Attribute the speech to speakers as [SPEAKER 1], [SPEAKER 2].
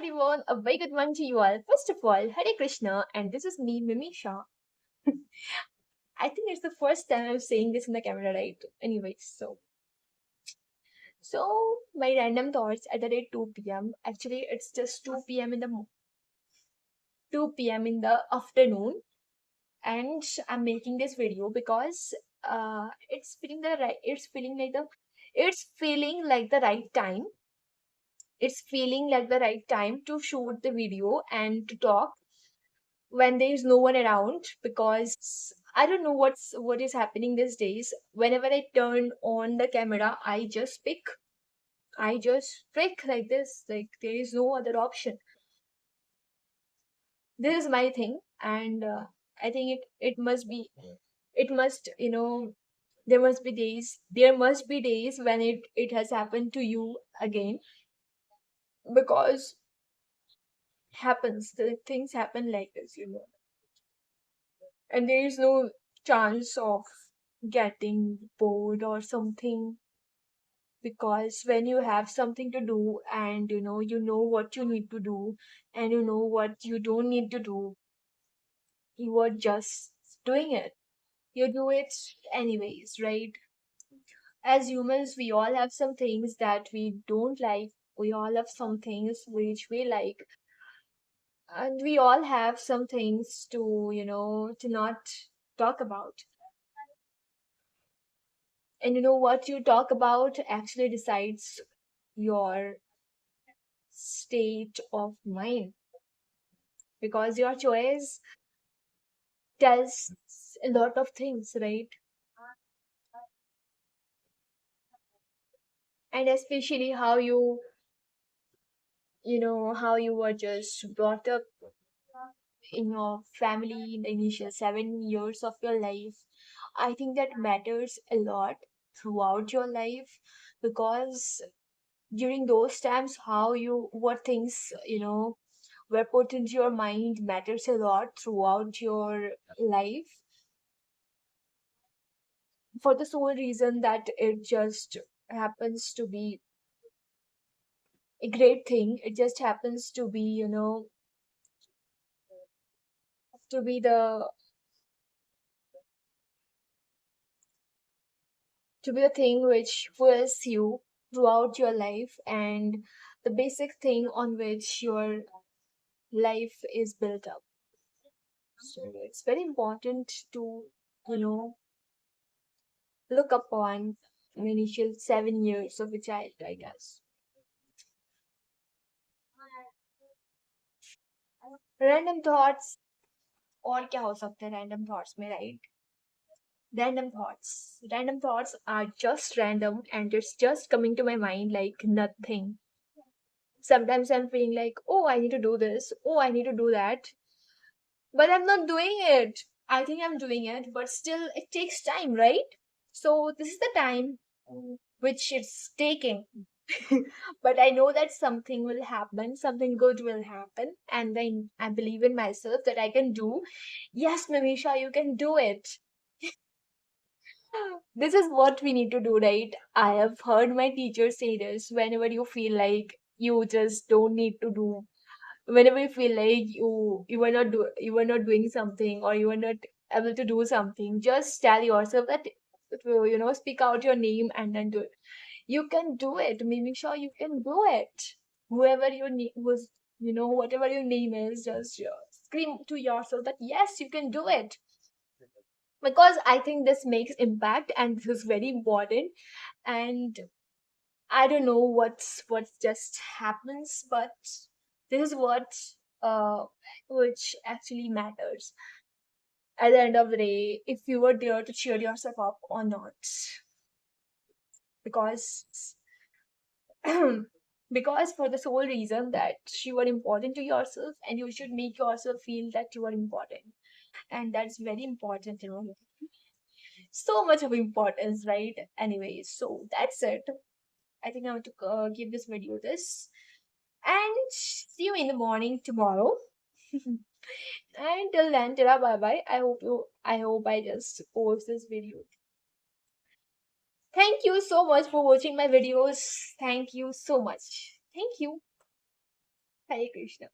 [SPEAKER 1] everyone, a very good morning to you all. First of all, Hare Krishna, and this is me, Mimisha. I think it's the first time I'm saying this in the camera, right? Anyways, so my random thoughts at the rate 2 p.m. Actually, it's just 2 p.m. in the 2 p.m. in the afternoon, and I'm making this video because it's feeling like the right time. It's feeling like the right time to shoot the video and to talk when there's no one around, because I don't know what is happening these days. Whenever I turn on the camera, I just pick like this. Like there is no other option. This is my thing, and I think it must there must be days when it has happened to you again, because happens the things happen like this, and there is no chance of getting bored or something, because when you have something to do and you know what you need to do and you know what you don't need to do, you are just doing it. You do it anyways, right? As humans, we all have some things that we don't like, we all have some things which we like, and we all have some things to not talk about. And what you talk about actually decides your state of mind, because your choice tells a lot of things, right? And especially how you were just brought up in your family in the initial 7 years of your life. I think that matters a lot throughout your life, because during those times, how you what things were put into your mind matters a lot throughout your life, for the sole reason that it just happens to be a great thing. It just happens to be, to be the thing which fuels you throughout your life, and the basic thing on which your life is built up. So it's very important to, you know, look upon the initial 7 years of a child, I guess. Random thoughts, और क्या हो सकते हैं random thoughts में, right? Random thoughts are just random, and it's just coming to my mind like nothing. Sometimes I'm feeling like, oh, I need to do this, oh, I need to do that, but I'm not doing it. I think I'm doing it, but still it takes time, right? So this is the time which it's taking. But I know that something will happen, something good will happen, and then I believe in myself that I can do. Yes, Mamisha, you can do it. This is what we need to do, right? I have heard my teacher say this: whenever you feel like you just don't need to do, whenever you feel like you are not doing something, or you are not able to do something, just tell yourself that, speak out your name and then do it. You can do it, Mimisha, you can do it. Whoever your name was, whatever your name is, just scream to yourself that yes, you can do it, because I think this makes impact and this is very important. And I don't know what's just happens, but this is what uh which actually matters at the end of the day, if you were there to cheer yourself up or not. Because because for the sole reason that you are important to yourself, and you should make yourself feel that you are important, and that's very important, so much of importance, right? Anyways, so that's it. I think I want to give this video this, and see you in the morning tomorrow. And till then, tara, bye bye. I hope I just post this video. Thank you so much for watching my videos. Thank you so much. Thank you. Hare Krishna.